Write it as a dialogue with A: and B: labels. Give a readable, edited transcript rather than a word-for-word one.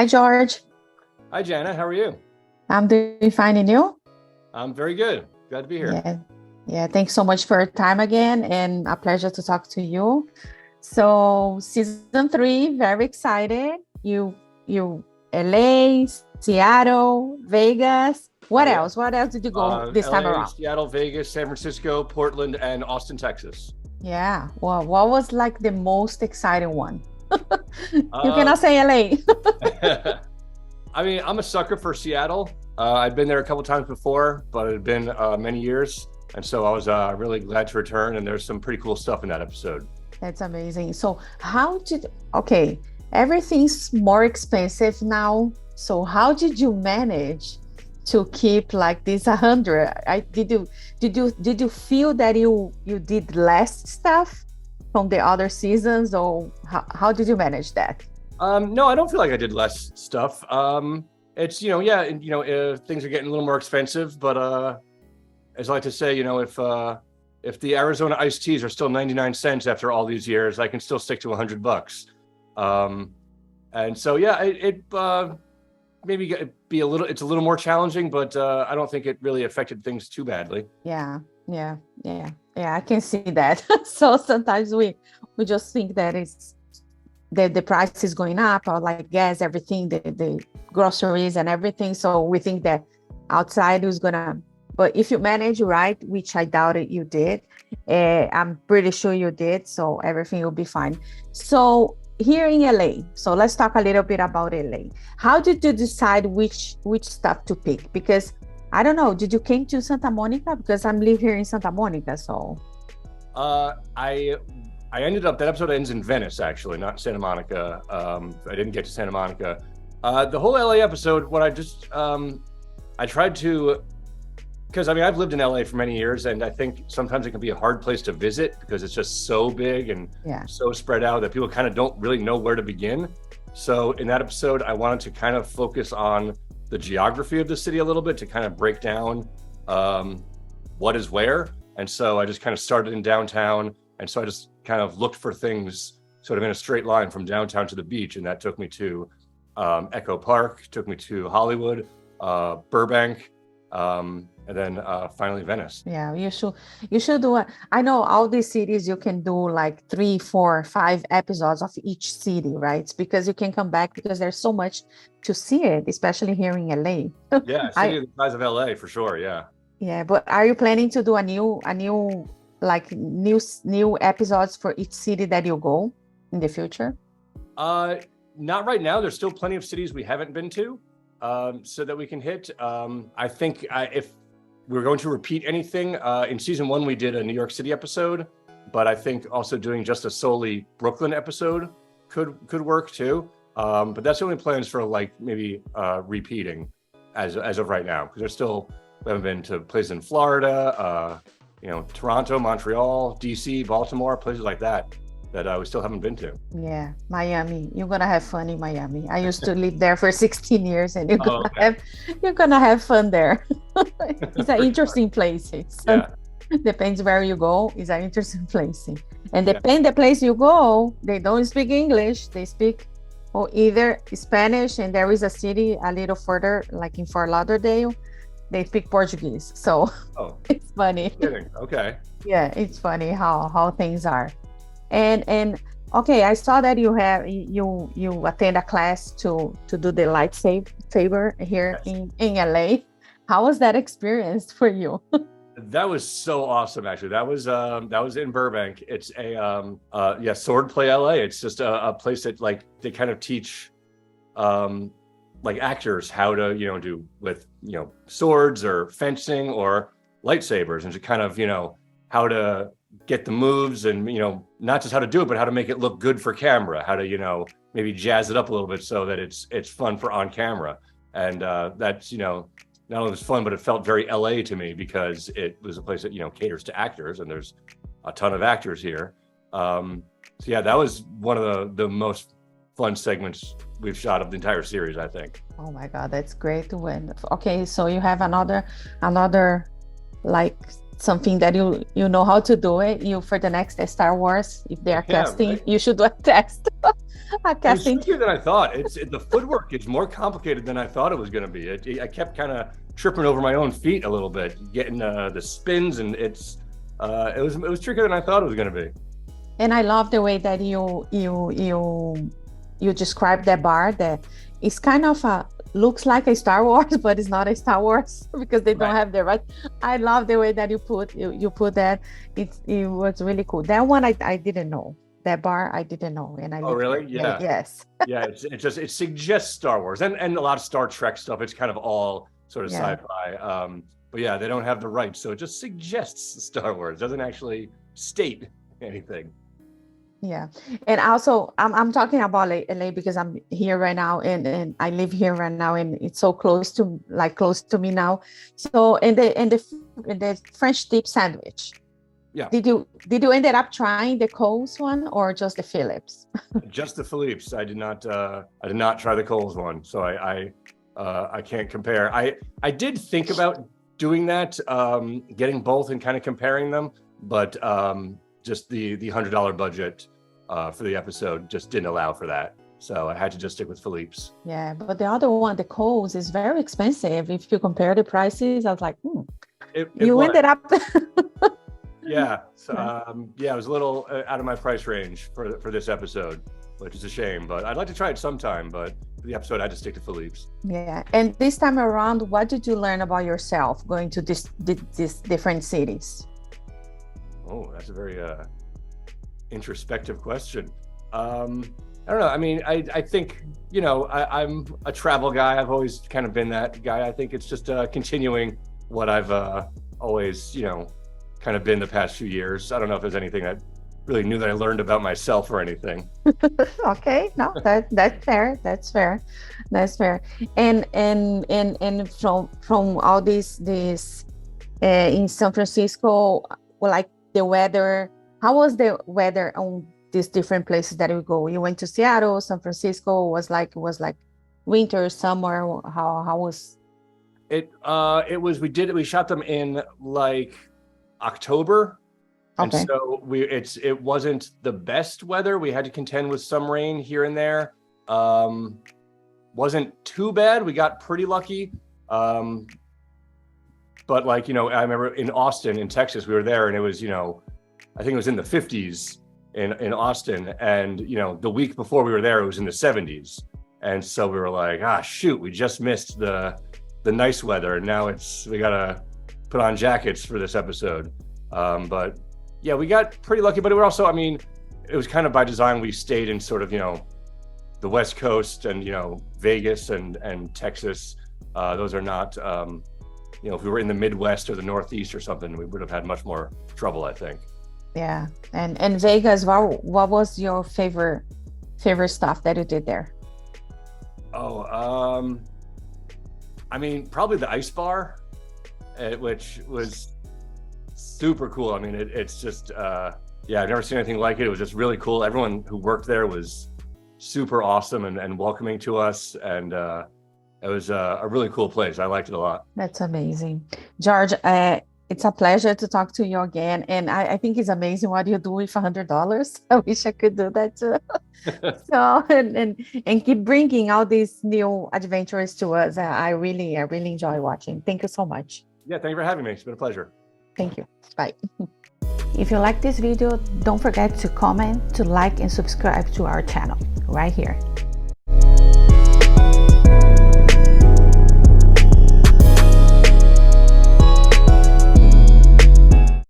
A: Hi, George.
B: Hi, Jana. How are you?
A: I'm doing fine, and you?
B: I'm very good. Glad to be here.
A: Yeah, yeah. Thanks so much for your time again, and a pleasure to talk to you. So, season three, very excited. You, LA, Seattle, Vegas.
B: Oh,
A: What
B: yeah.
A: else? What else did you go this time
B: LA,
A: around?
B: Seattle, Vegas, San Francisco, Portland, and Austin, Texas.
A: Yeah. Well, what was like the most exciting one? You
B: Uh,
A: cannot say LA.
B: I mean, I'm a sucker for Seattle. I've been there a couple times before, but it had been many years. And so I was really glad to return. And there's some pretty cool stuff in that episode.
A: That's amazing. So okay, everything's more expensive now. So how did you manage to keep like this 100? Did you feel that you did less stuff from the other seasons, or how did you manage that?
B: No, I don't feel like I did less stuff. It's, yeah, things are getting a little more expensive, but as I like to say, if the Arizona iced teas are still 99 cents after all these years, I can still stick to $100. And so, yeah, maybe it's a little more challenging, but I don't think it really affected things too badly.
A: Yeah, yeah, yeah, yeah. I can see that. So sometimes we just think that it's the price is going up, or like gas, everything, the groceries and everything. So we think that outside is gonna, but if you manage right, which I doubt it you did, I'm pretty sure you did. So everything will be fine. So here in LA, so let's talk a little bit about LA. How did you decide which stuff to pick? Because I don't know, did you came to Santa Monica? Because I'm live here in Santa Monica, so.
B: I ended up, that episode ends in Venice, actually, not Santa Monica. I didn't get to Santa Monica. The whole LA episode, I tried to, because I mean, I've lived in LA for many years, and I think sometimes it can be a hard place to visit because it's just so big and so spread out that people kind of don't really know where to begin. So in that episode, I wanted to kind of focus on the geography of the city a little bit to kind of break down what is where. And so I just kind of started in downtown. And so I just kind of looked for things sort of in a straight line from downtown to the beach. And that took me to Echo Park, took me to Hollywood, Burbank, and then finally Venice.
A: Yeah, you should do it. I know all these cities you can do like 3, 4, 5 episodes of each city, right? Because you can come back because there's so much to see it, especially here in LA.
B: Yeah, city the size of LA for sure. Yeah.
A: Yeah, but are you planning to do a new episodes for each city that you go in the future?
B: Not right now. There's still plenty of cities we haven't been to, so that we can hit. I think if we're going to repeat anything, in season 1 we did a New York City episode, but I think also doing just a solely Brooklyn episode could work too. But that's the only plans for like maybe repeating as of right now, because we haven't been to places in Florida, Toronto, Montreal, DC, Baltimore, places like that we still haven't been to.
A: Yeah, Miami. You're gonna have fun in Miami. I used to live there for 16 years, and you're gonna have fun there. It's an interesting place. Depends where you go. It's an interesting place, and depend the place you go. They don't speak English. They speak either Spanish, and there is a city a little further, like in Fort Lauderdale. They speak Portuguese, so it's funny.
B: Kidding. Okay.
A: Yeah, it's funny how things are. And okay, I saw that you attend a class to do the lightsaber here in LA. How was that experience for you?
B: That was so awesome, actually. That was in Burbank. It's a Swordplay LA. It's just a place that like they kind of teach like actors how to do with swords or fencing or lightsabers, and to kind of how to get the moves, and not just how to do it, but how to make it look good for camera, how to maybe jazz it up a little bit so that it's fun for on camera. And that's not only was fun, but it felt very LA to me because it was a place that caters to actors, and there's a ton of actors here. So yeah, that was one of the most fun segments we've shot of the entire series, I think.
A: Oh my God, that's great to win. Okay, so you have another like something that you know how to do it. You for the next Star Wars, if they are casting,
B: right.
A: you should do a test. A
B: It was
A: casting.
B: trickier than I thought. The footwork is more complicated than I thought it was going to be. I kept kind of tripping over my own feet a little bit, getting the spins, and it was trickier than I thought it was going to be.
A: And I love the way that you describe that bar. That it's kind of looks like a Star Wars, but it's not a Star Wars because they don't
B: Right.
A: have the right. I love the way that you put that. It was really cool. That one I didn't know. That bar I didn't know, and I
B: Oh, really?
A: there.
B: Yeah.
A: Yes.
B: Yeah, it suggests Star Wars and a lot of Star Trek stuff. It's kind of all sort of
A: Yeah.
B: sci-fi. But yeah, they don't have the rights, so it just suggests Star Wars. Doesn't actually state anything.
A: Yeah, and also I'm talking about LA because I'm here right now, and I live here right now, and it's so close to me now. So and the French dip sandwich.
B: Yeah.
A: Did you ended up trying the Coles one or just the Phillips?
B: Just the Philippe's. I did not try the Coles one, so I can't compare. I did think about doing that, getting both and kind of comparing them, but just the $100 budget for the episode just didn't allow for that. So I had to just stick with Philippe's.
A: Yeah, but the other one, the Coles, is very expensive. If you compare the prices, I was like, ended up.
B: Yeah. So, it was a little out of my price range for this episode, which is a shame, but I'd like to try it sometime, but for the episode I had to stick to Philippe's.
A: Yeah. And this time around, what did you learn about yourself going to these different cities?
B: Oh, that's a very introspective question. I don't know. I mean, I think, I'm a travel guy. I've always kind of been that guy. I think it's just continuing what I've always, kind of been the past few years. I don't know if there's anything I really knew that I learned about myself or anything.
A: Okay, no, that's fair. That's fair. And from all this in San Francisco, like the weather, how was the weather on these different places that you go? You went to Seattle, San Francisco, was like winter, summer. How was
B: it? We shot them in like October.
A: Okay.
B: And so it wasn't the best weather. We had to contend with some rain here and there. Wasn't too bad. We got pretty lucky. But I remember in Austin, in Texas, we were there and it was, I think it was in the 50s in Austin. And, the week before we were there, it was in the 70s. And so we were like, shoot, we just missed the nice weather. And now we got to put on jackets for this episode. But yeah, we got pretty lucky, but it was also, it was kind of by design. We stayed in sort of, the West Coast and, Vegas and Texas. Those are not, if we were in the Midwest or the Northeast or something, we would have had much more trouble, I think.
A: Yeah. And Vegas, what was your favorite stuff that you did there?
B: Oh, probably the ice bar, which was super cool. It's just, I've never seen anything like it. It was just really cool. Everyone who worked there was super awesome and welcoming to us. And it was a really cool place. I liked it a lot.
A: That's amazing. George, it's a pleasure to talk to you again. And I think it's amazing what you do with $100. I wish I could do that too. So, and keep bringing all these new adventures to us. I really enjoy watching. Thank you so much.
B: Yeah, thank you for having me. It's been a pleasure.
A: Thank you. Bye. If you like this video, don't forget to comment, to like, and subscribe to our channel right here.